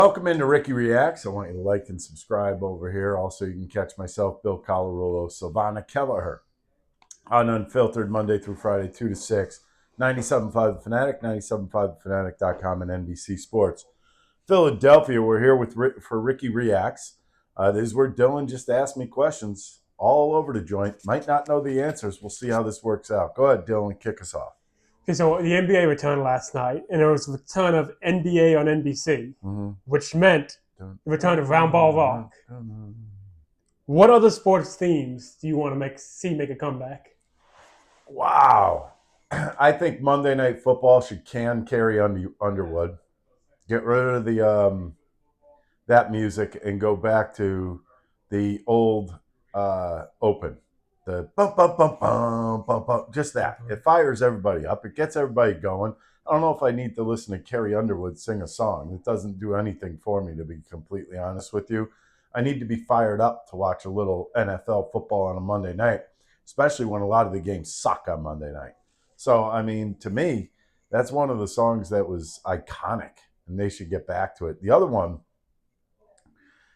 Welcome into Ricky Reacts. I want you to like and subscribe over here. Also, you can catch myself, Bill Colarulo, Silvana Kelleher on Unfiltered Monday through Friday, 2 to 6, 97.5 The Fanatic, 97.5thefanatic.com, and NBC Sports. Philadelphia, we're here for Ricky Reacts. This is where Dylan just asked me questions all over the joint. Might not know the answers. We'll see how this works out. Go ahead, Dylan, kick us off. Okay, so the NBA returned last night, and there was a return of NBA on NBC, which meant the return of Roundball Rock. What other sports themes do you want to make a comeback? Wow. I think Monday Night Football should carry Underwood. Get rid of the that music and go back to the old open. The bum, bum, bum, bum, bum, bum, just that. It fires everybody up. It gets everybody going. I don't know if I need to listen to Carrie Underwood sing a song. It doesn't do anything for me, to be completely honest with you. I need to be fired up to watch a little NFL football on a Monday night, especially when a lot of the games suck on Monday night. So, I mean, to me, that's one of the songs that was iconic, and they should get back to it. The other one,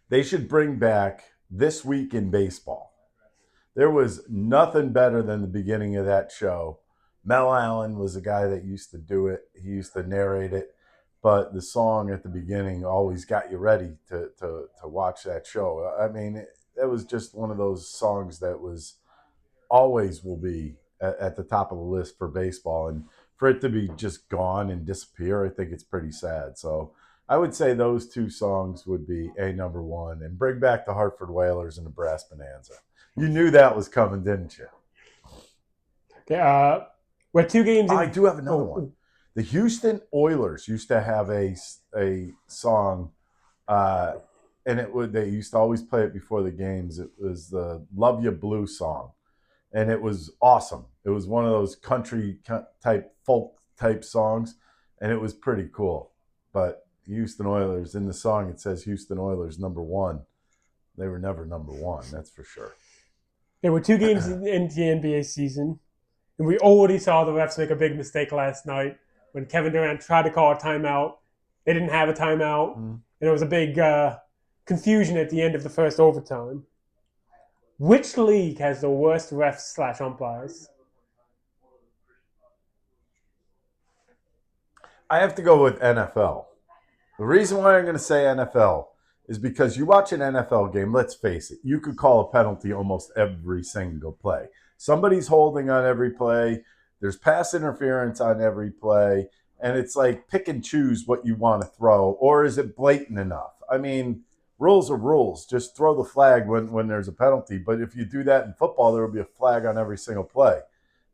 they should bring back This Week in Baseball. There was nothing better than the beginning of that show. Mel Allen was the guy that used to do it. He used to narrate it. But the song at the beginning always got you ready to watch that show. I mean, it was just one of those songs that was always will be at the top of the list for baseball. And for it to be just gone and disappear, I think it's pretty sad. So I would say those two songs would be number one. And bring back the Hartford Whalers and the Brass Bonanza. You knew that was coming, didn't you? Okay, we're 2 games in. I do have another one. The Houston Oilers used to have a song, and they used to always play it before the games. It was the Love Ya Blue song, and it was awesome. It was one of those country type, folk type songs, and it was pretty cool. But Houston Oilers, in the song it says Houston Oilers number one. They were never number one, that's for sure. There were 2 games in the NBA season, and we already saw the refs make a big mistake last night when Kevin Durant tried to call a timeout. They didn't have a timeout, and there was a big confusion at the end of the first overtime. Which league has the worst refs/umpires? I have to go with NFL. The reason why I'm going to say NFL is because you watch an NFL game, let's face it, you could call a penalty almost every single play. Somebody's holding on every play. There's pass interference on every play. And it's like pick and choose what you want to throw. Or is it blatant enough? I mean, rules are rules. Just throw the flag when there's a penalty. But if you do that in football, there will be a flag on every single play.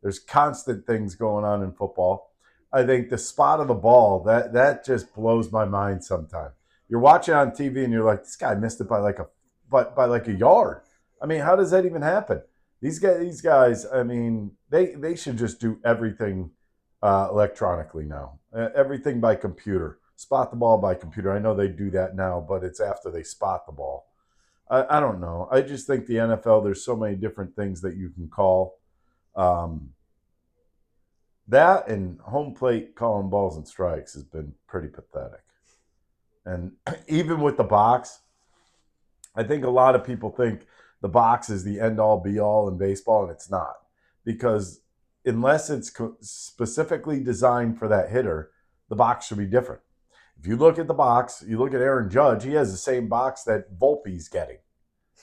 There's constant things going on in football. I think the spot of the ball, that just blows my mind sometimes. You're watching on TV and you're like, this guy missed it by like a yard. I mean, how does that even happen? These guys, I mean, they should just do everything electronically now. Everything by computer. Spot the ball by computer. I know they do that now, but it's after they spot the ball. I don't know. I just think the NFL, there's so many different things that you can call. That and home plate calling balls and strikes has been pretty pathetic. And even with the box, I think a lot of people think the box is the end-all, be-all in baseball, and it's not. Because unless it's specifically designed for that hitter, the box should be different. If you look at the box, you look at Aaron Judge, he has the same box that Volpe's getting.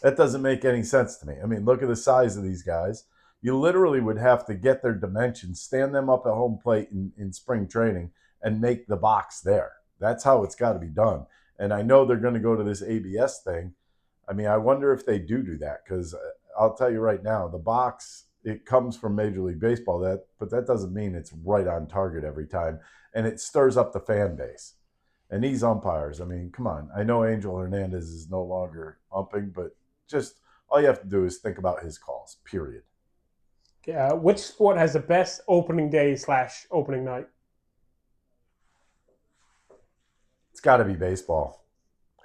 That doesn't make any sense to me. I mean, look at the size of these guys. You literally would have to get their dimensions, stand them up at home plate in spring training, and make the box there. That's how it's got to be done. And I know they're going to go to this ABS thing. I mean, I wonder if they do that, because I'll tell you right now, the box, it comes from Major League Baseball, but that doesn't mean it's right on target every time. And it stirs up the fan base. And these umpires, I mean, come on. I know Angel Hernandez is no longer umping, but just all you have to do is think about his calls, period. Which sport has the best opening day/opening night? It's got to be baseball.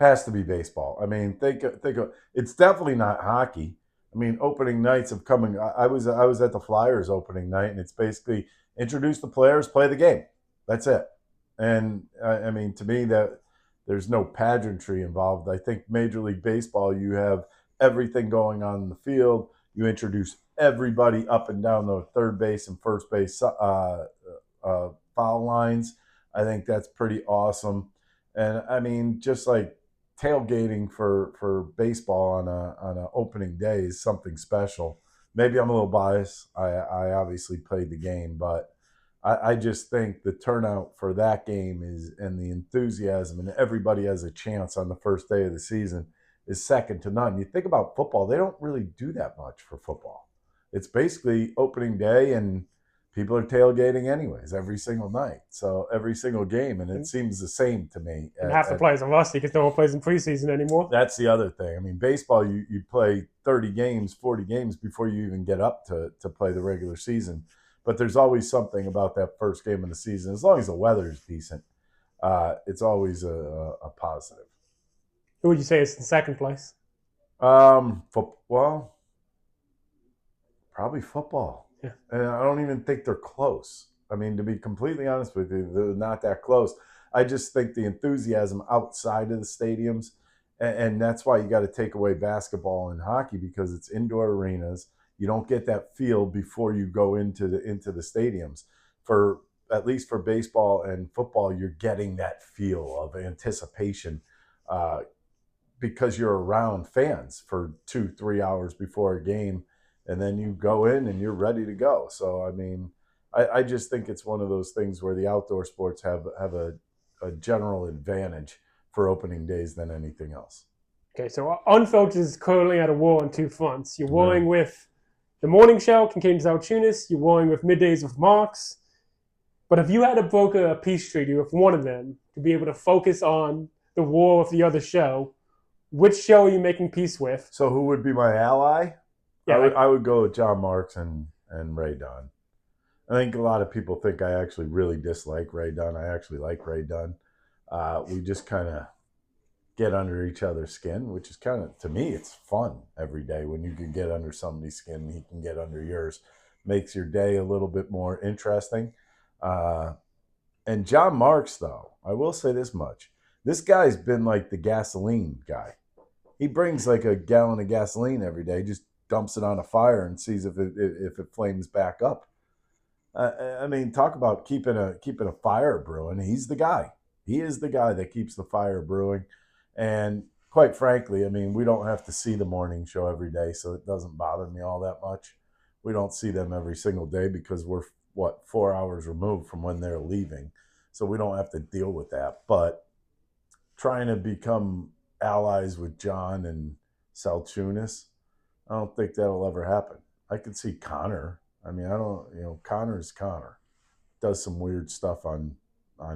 Has to be baseball. I mean, think of it's definitely not hockey. I mean, opening nights have come. I was at the Flyers opening night, and it's basically introduce the players, play the game. That's it. And I mean, to me, there's no pageantry involved. I think Major League Baseball, you have everything going on in the field. You introduce everybody up and down the third base and first base foul lines. I think that's pretty awesome. And I mean, just like tailgating for baseball on a opening day is something special. Maybe I'm a little biased. I obviously played the game, but I just think the turnout for that game is, and the enthusiasm, and everybody has a chance on the first day of the season, is second to none. You think about football, they don't really do that much for football. It's basically opening day, and people are tailgating anyways every single night. So every single game, and it seems the same to me. And half the players are rusty because no one plays in preseason anymore. That's the other thing. I mean, baseball, you play 30 games, 40 games before you even get up to play the regular season. But there's always something about that first game of the season. As long as the weather is decent, it's always a positive. Who would you say is in second place? Well, probably football. Yeah. And I don't even think they're close. I mean, to be completely honest with you, they're not that close. I just think the enthusiasm outside of the stadiums, and that's why you got to take away basketball and hockey, because it's indoor arenas. You don't get that feel before you go into the stadiums. For at least for baseball and football, you're getting that feel of anticipation because you're around fans for 2-3 hours before a game, and then you go in and you're ready to go. So I mean, I just think it's one of those things where the outdoor sports have a general advantage for opening days than anything else. Okay, so Unfiltered is currently at a war on two fronts. You're warring with the morning show, Kincade and Salciunas. You're warring with Middays with Marks. But if you had to broker a peace treaty with one of them to be able to focus on the war with the other show, which show are you making peace with? So who would be my ally? Yeah, I would go with John Marks and Ray Dunn. I think a lot of people think I actually really dislike Ray Dunn. I actually like Ray Dunn. We just kind of get under each other's skin, which is kind of, to me, it's fun every day when you can get under somebody's skin and he can get under yours. Makes your day a little bit more interesting. And John Marks, though, I will say this much. This guy's been like the gasoline guy. He brings like a gallon of gasoline every day, just dumps it on a fire and sees if it flames back up. I mean, talk about keeping a fire brewing. He's the guy. He is the guy that keeps the fire brewing. And quite frankly, I mean, we don't have to see the morning show every day, so it doesn't bother me all that much. We don't see them every single day because we're, 4 hours removed from when they're leaving. So we don't have to deal with that. But trying to become allies with John and Salciunas, I don't think that'll ever happen. I could see Connor. I mean, Connor's Connor. Does some weird stuff on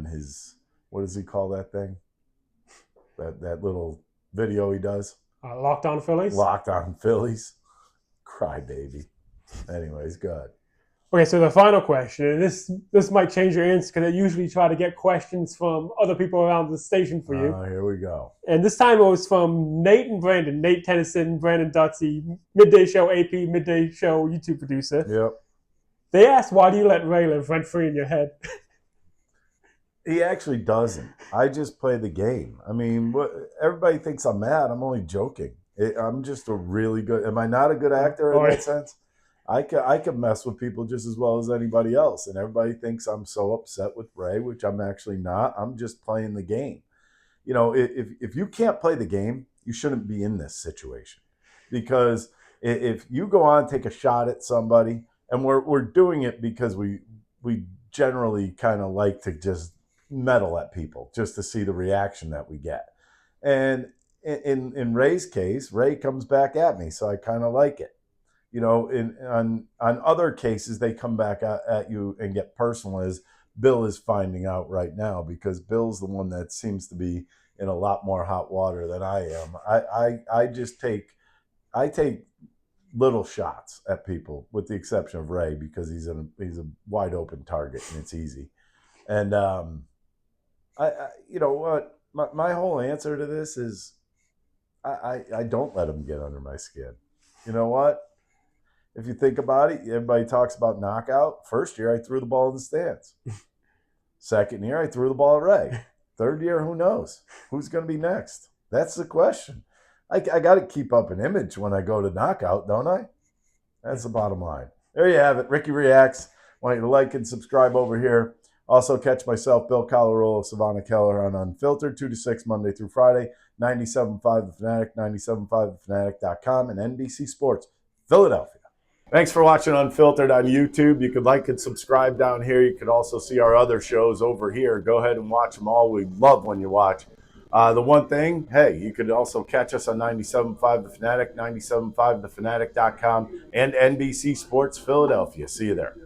his, what does he call that thing? That little video he does. Locked On Phillies? Locked On Phillies. Crybaby. Anyways, good. Okay, so the final question, and this might change your answer because I usually try to get questions from other people around the station for you. Here we go. And this time it was from Nate and Brandon. Nate Tennyson, Brandon Dutsy, Midday Show AP, Midday Show YouTube producer. Yep. They asked, why do you let Ray live rent-free in your head? He actually doesn't. I just play the game. I mean, everybody thinks I'm mad. I'm only joking. I'm just a really good. Am I not a good actor in that sense? I can mess with people just as well as anybody else, and everybody thinks I'm so upset with Ray, which I'm actually not. I'm just playing the game. You know, if you can't play the game, you shouldn't be in this situation, because if you go on, take a shot at somebody, and we're doing it because we generally kind of like to just meddle at people just to see the reaction that we get. And in Ray's case, Ray comes back at me, so I kind of like it. You know, on other cases, they come back at you and get personal, as Bill is finding out right now, because Bill's the one that seems to be in a lot more hot water than I am. I just take little shots at people, with the exception of Ray, because he's a wide open target and it's easy. And you know what, my whole answer to this is I don't let him get under my skin. You know what? If you think about it, everybody talks about knockout. First year, I threw the ball in the stands. Second year, I threw the ball at Ray. Third year, who knows? Who's going to be next? That's the question. I got to keep up an image when I go to Knockout, don't I? That's the bottom line. There you have it. Ricky Reacts. Want you to like and subscribe over here. Also, catch myself, Bill Colarulo, Savannah Keller on Unfiltered, 2 to 6, Monday through Friday, 97.5 The Fanatic, 97.5thefanatic.com, and NBC Sports, Philadelphia. Thanks for watching Unfiltered on YouTube. You could like and subscribe down here. You could also see our other shows over here. Go ahead and watch them all. We love when you watch. The one thing, hey, you could also catch us on 97.5 The Fanatic, 97.5thefanatic.com, and NBC Sports Philadelphia. See you there.